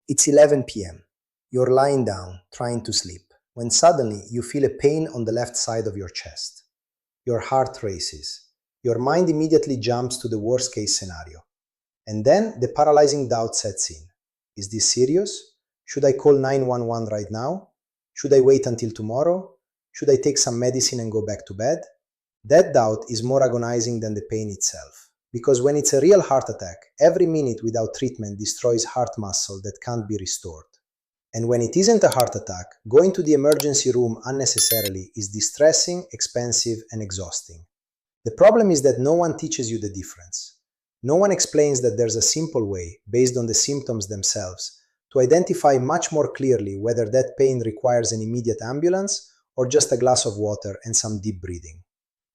It's 11 p.m. You're lying down, trying to sleep, when suddenly you feel a pain on the left side of your chest. Your heart races. Your mind immediately jumps to the worst case scenario. And then the paralyzing doubt sets in. Is this serious? Should I call 911 right now? Should I wait until tomorrow? Should I take some medicine and go back to bed? That doubt is more agonizing than the pain itself. Because when it's a real heart attack, every minute without treatment destroys heart muscle that can't be restored. And when it isn't a heart attack, going to the emergency room unnecessarily is distressing, expensive, and exhausting. The problem is that no one teaches you the difference. No one explains that there's a simple way, based on the symptoms themselves, to identify much more clearly whether that pain requires an immediate ambulance or just a glass of water and some deep breathing.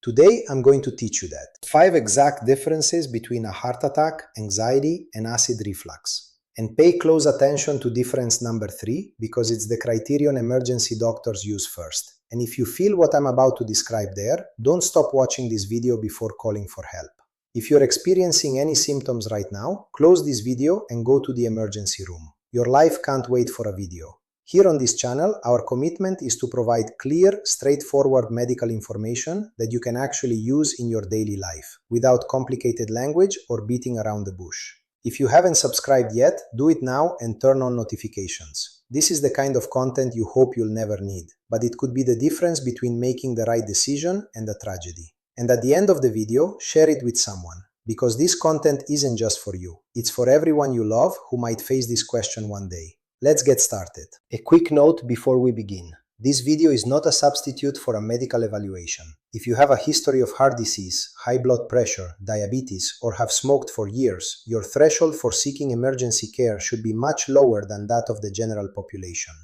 Today, I'm going to teach you that. 5 exact differences between a heart attack, anxiety, and acid reflux. And pay close attention to difference number 3 because it's the criterion emergency doctors use first. And if you feel what I'm about to describe there, don't stop watching this video before calling for help. If you're experiencing any symptoms right now, close this video and go to the emergency room. Your life can't wait for a video. Here on this channel, our commitment is to provide clear, straightforward medical information that you can actually use in your daily life, without complicated language or beating around the bush. If you haven't subscribed yet, do it now and turn on notifications. This is the kind of content you hope you'll never need, but it could be the difference between making the right decision and a tragedy. And at the end of the video, share it with someone, because this content isn't just for you. It's for everyone you love who might face this question one day. Let's get started. A quick note before we begin. This video is not a substitute for a medical evaluation. If you have a history of heart disease, high blood pressure, diabetes, or have smoked for years, your threshold for seeking emergency care should be much lower than that of the general population.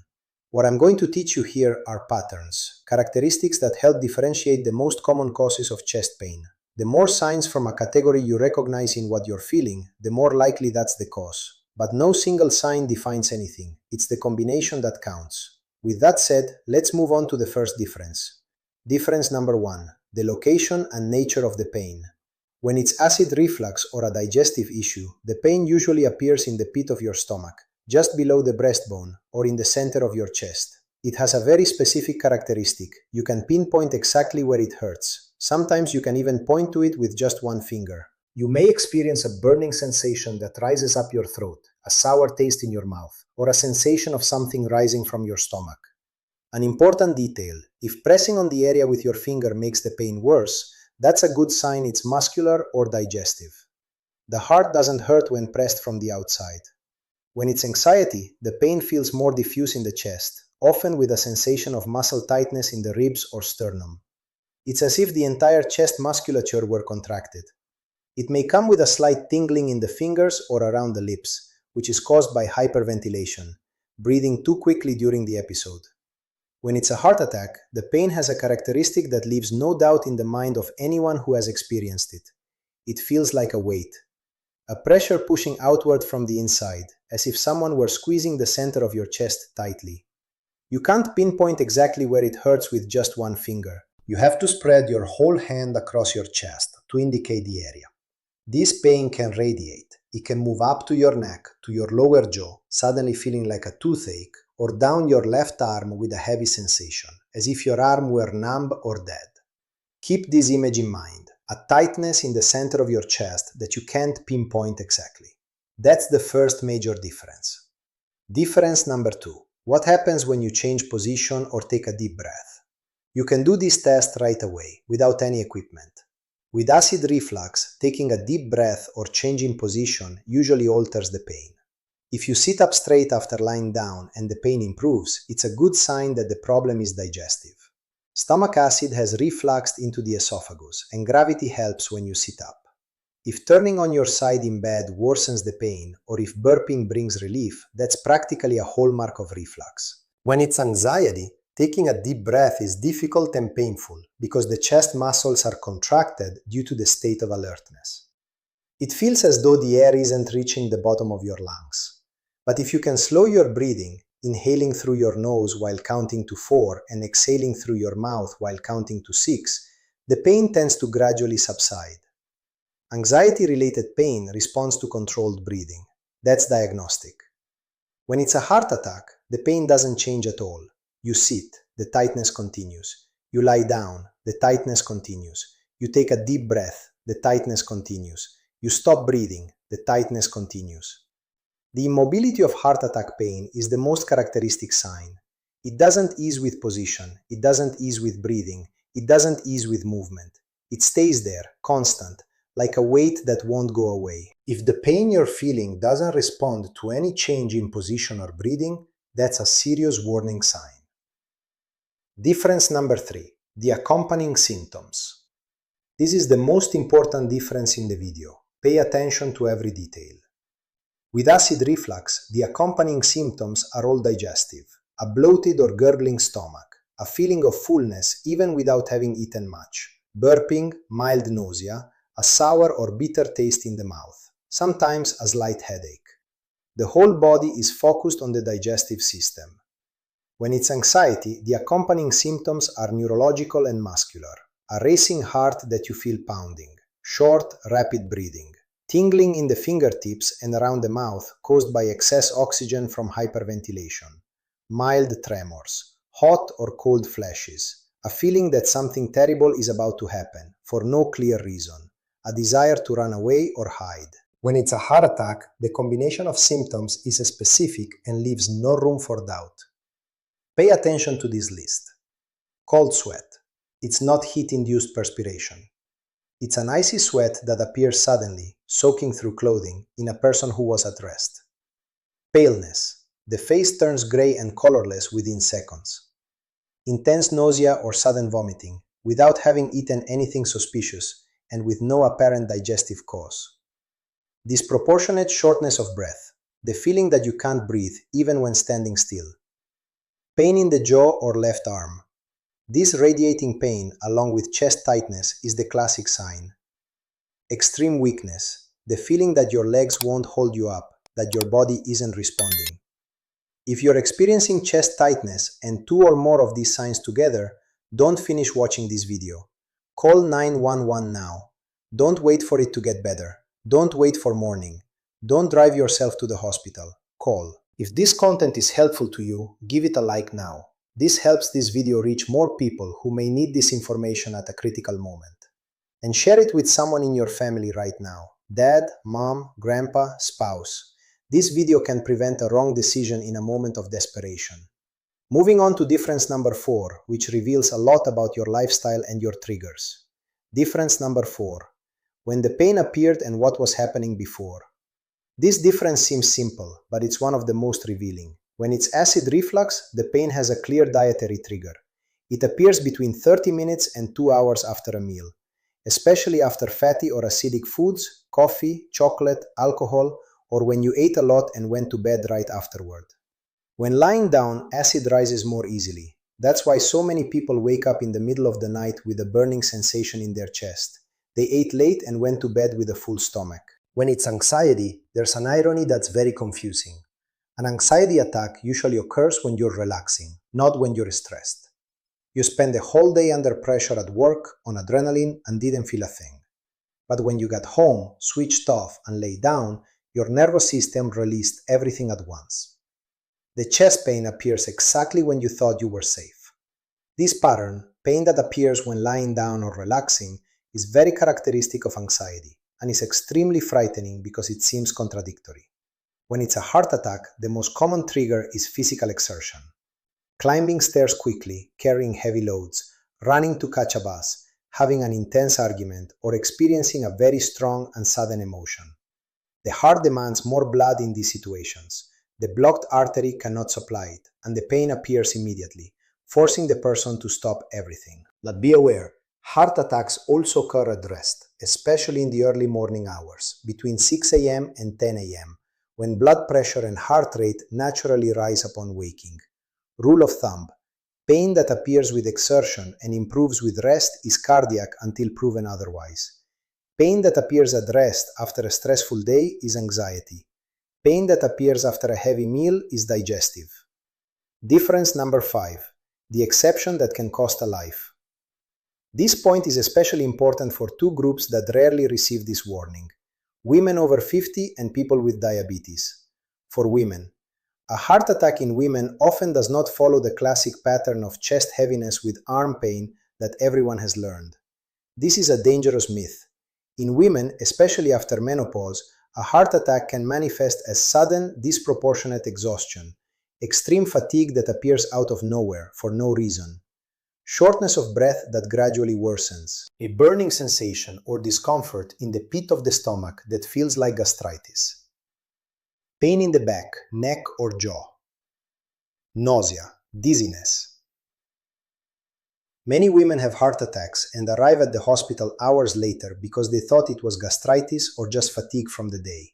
What I'm going to teach you here are patterns, characteristics that help differentiate the most common causes of chest pain. The more signs from a category you recognize in what you're feeling, the more likely that's the cause. But no single sign defines anything. It's the combination that counts. With that said, let's move on to the first difference. Difference number 1. The location and nature of the pain. When it's acid reflux or a digestive issue, the pain usually appears in the pit of your stomach, just below the breastbone, or in the center of your chest. It has a very specific characteristic. You can pinpoint exactly where it hurts. Sometimes you can even point to it with just one finger. You may experience a burning sensation that rises up your throat, a sour taste in your mouth, or a sensation of something rising from your stomach. An important detail: if pressing on the area with your finger makes the pain worse, that's a good sign it's muscular or digestive. The heart doesn't hurt when pressed from the outside. When it's anxiety, the pain feels more diffuse in the chest, often with a sensation of muscle tightness in the ribs or sternum. It's as if the entire chest musculature were contracted. It may come with a slight tingling in the fingers or around the lips, which is caused by hyperventilation, breathing too quickly during the episode. When it's a heart attack, the pain has a characteristic that leaves no doubt in the mind of anyone who has experienced it. It feels like a weight, a pressure pushing outward from the inside, as if someone were squeezing the center of your chest tightly. You can't pinpoint exactly where it hurts with just one finger. You have to spread your whole hand across your chest to indicate the area. This pain can radiate. It can move up to your neck, to your lower jaw, suddenly feeling like a toothache, or down your left arm with a heavy sensation, as if your arm were numb or dead. Keep this image in mind, a tightness in the center of your chest that you can't pinpoint exactly. That's the first major difference. Difference number 2. What happens when you change position or take a deep breath? You can do this test right away, without any equipment. With acid reflux, taking a deep breath or changing position usually alters the pain. If you sit up straight after lying down and the pain improves, it's a good sign that the problem is digestive. Stomach acid has refluxed into the esophagus, and gravity helps when you sit up. If turning on your side in bed worsens the pain, or if burping brings relief, that's practically a hallmark of reflux. When it's anxiety, taking a deep breath is difficult and painful because the chest muscles are contracted due to the state of alertness. It feels as though the air isn't reaching the bottom of your lungs. But if you can slow your breathing, inhaling through your nose while counting to 4 and exhaling through your mouth while counting to 6, the pain tends to gradually subside. Anxiety-related pain responds to controlled breathing. That's diagnostic. When it's a heart attack, the pain doesn't change at all. You sit, the tightness continues. You lie down, the tightness continues. You take a deep breath, the tightness continues. You stop breathing, the tightness continues. The immobility of heart attack pain is the most characteristic sign. It doesn't ease with position, it doesn't ease with breathing, it doesn't ease with movement. It stays there, constant, like a weight that won't go away. If the pain you're feeling doesn't respond to any change in position or breathing, that's a serious warning sign. Difference number 3, the accompanying symptoms. This is the most important difference in the video. Pay attention to every detail. With acid reflux, the accompanying symptoms are all digestive. A bloated or gurgling stomach, a feeling of fullness even without having eaten much, burping, mild nausea, a sour or bitter taste in the mouth, sometimes a slight headache. The whole body is focused on the digestive system. When it's anxiety, the accompanying symptoms are neurological and muscular. A racing heart that you feel pounding, short, rapid breathing, tingling in the fingertips and around the mouth caused by excess oxygen from hyperventilation, mild tremors, hot or cold flashes, a feeling that something terrible is about to happen for no clear reason, a desire to run away or hide. When it's a heart attack, the combination of symptoms is specific and leaves no room for doubt. Pay attention to this list. Cold sweat. It's not heat-induced perspiration. It's an icy sweat that appears suddenly, soaking through clothing, in a person who was at rest. Paleness. The face turns gray and colorless within seconds. Intense nausea or sudden vomiting, without having eaten anything suspicious and with no apparent digestive cause. Disproportionate shortness of breath. The feeling that you can't breathe even when standing still. Pain in the jaw or left arm. This radiating pain, along with chest tightness, is the classic sign. Extreme weakness, the feeling that your legs won't hold you up, that your body isn't responding. If you're experiencing chest tightness and 2 or more of these signs together, don't finish watching this video. Call 911 now. Don't wait for it to get better. Don't wait for morning. Don't drive yourself to the hospital. Call. If this content is helpful to you, give it a like now. This helps this video reach more people who may need this information at a critical moment. And share it with someone in your family right now. Dad, mom, grandpa, spouse. This video can prevent a wrong decision in a moment of desperation. Moving on to difference number 4, which reveals a lot about your lifestyle and your triggers. Difference number 4. When the pain appeared and what was happening before. This difference seems simple, but it's one of the most revealing. When it's acid reflux, the pain has a clear dietary trigger. It appears between 30 minutes and 2 hours after a meal, especially after fatty or acidic foods, coffee, chocolate, alcohol, or when you ate a lot and went to bed right afterward. When lying down, acid rises more easily. That's why so many people wake up in the middle of the night with a burning sensation in their chest. They ate late and went to bed with a full stomach. When it's anxiety, there's an irony that's very confusing. An anxiety attack usually occurs when you're relaxing, not when you're stressed. You spend the whole day under pressure at work, on adrenaline, and didn't feel a thing. But when you got home, switched off, and lay down, your nervous system released everything at once. The chest pain appears exactly when you thought you were safe. This pattern, pain that appears when lying down or relaxing, is very characteristic of anxiety, and is extremely frightening because it seems contradictory. When it's a heart attack, the most common trigger is physical exertion. Climbing stairs quickly, carrying heavy loads, running to catch a bus, having an intense argument, or experiencing a very strong and sudden emotion. The heart demands more blood in these situations. The blocked artery cannot supply it, and the pain appears immediately, forcing the person to stop everything. But be aware, heart attacks also occur at rest, especially in the early morning hours, between 6 a.m. and 10 a.m., when blood pressure and heart rate naturally rise upon waking. Rule of thumb: pain that appears with exertion and improves with rest is cardiac until proven otherwise. Pain that appears at rest after a stressful day is anxiety. Pain that appears after a heavy meal is digestive. Difference number 5. The exception that can cost a life. This point is especially important for 2 groups that rarely receive this warning: women over 50 and people with diabetes. For women, A heart attack in women often does not follow the classic pattern of chest heaviness with arm pain that everyone has learned. This is a dangerous myth. In women, especially after menopause, a heart attack can manifest as sudden, disproportionate exhaustion, extreme fatigue that appears out of nowhere for no reason, shortness of breath that gradually worsens, a burning sensation or discomfort in the pit of the stomach that feels like gastritis, pain in the back, neck, or jaw, nausea, dizziness. Many women have heart attacks and arrive at the hospital hours later because they thought it was gastritis or just fatigue from the day.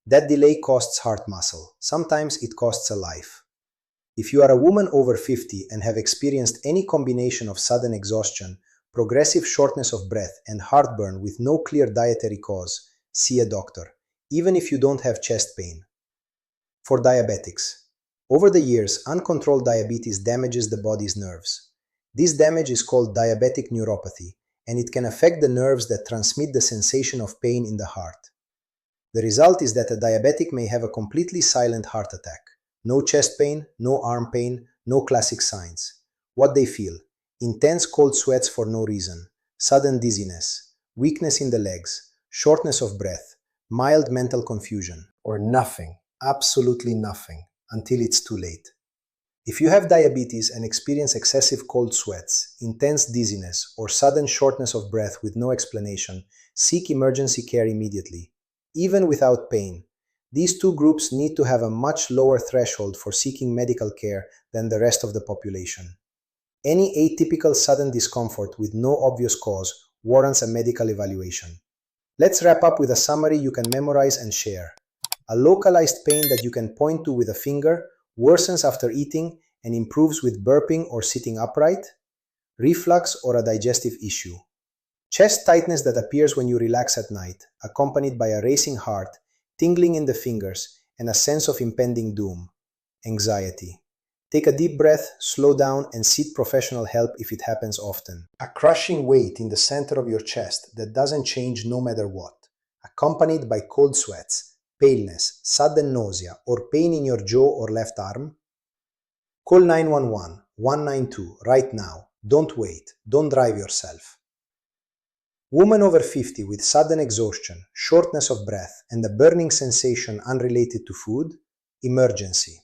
That delay costs heart muscle. Sometimes it costs a life. If you are a woman over 50 and have experienced any combination of sudden exhaustion, progressive shortness of breath, and heartburn with no clear dietary cause, see a doctor, even if you don't have chest pain. For diabetics. Over the years, uncontrolled diabetes damages the body's nerves. This damage is called diabetic neuropathy, and it can affect the nerves that transmit the sensation of pain in the heart. The result is that a diabetic may have a completely silent heart attack. No chest pain, no arm pain, no classic signs. What they feel: intense cold sweats for no reason, sudden dizziness, weakness in the legs, shortness of breath, mild mental confusion, or nothing, absolutely nothing, until it's too late. If you have diabetes and experience excessive cold sweats, intense dizziness, or sudden shortness of breath with no explanation, seek emergency care immediately. Even without pain, these two groups need to have a much lower threshold for seeking medical care than the rest of the population. Any atypical sudden discomfort with no obvious cause warrants a medical evaluation. Let's wrap up with a summary you can memorize and share. A localized pain that you can point to with a finger worsens after eating and improves with burping or sitting upright, reflux or a digestive issue, chest tightness that appears when you relax at night, accompanied by a racing heart, tingling in the fingers, and a sense of impending doom, anxiety. Take a deep breath, slow down, and seek professional help if it happens often. A crushing weight in the center of your chest that doesn't change no matter what, accompanied by cold sweats, paleness, sudden nausea, or pain in your jaw or left arm? Call 911, 192 right now. Don't wait. Don't drive yourself. Woman over 50 with sudden exhaustion, shortness of breath, and a burning sensation unrelated to food? Emergency.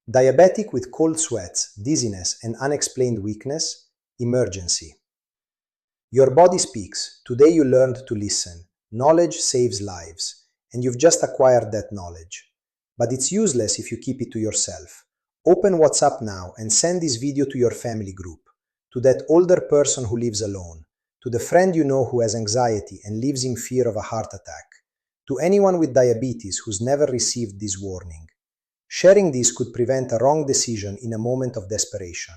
Diabetic with cold sweats, dizziness, and unexplained weakness? Emergency. Your body speaks. Today you learned to listen. Knowledge saves lives. And you've just acquired that knowledge. But it's useless if you keep it to yourself. Open WhatsApp now and send this video to your family group, to that older person who lives alone, to the friend you know who has anxiety and lives in fear of a heart attack, to anyone with diabetes who's never received this warning. Sharing this could prevent a wrong decision in a moment of desperation.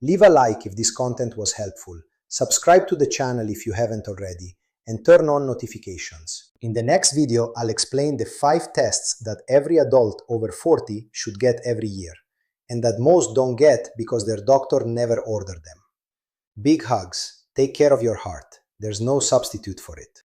Leave a like if this content was helpful, subscribe to the channel if you haven't already, and turn on notifications. In the next video, I'll explain the 5 tests that every adult over 40 should get every year, and that most don't get because their doctor never ordered them. Big hugs. Take care of your heart. There's no substitute for it.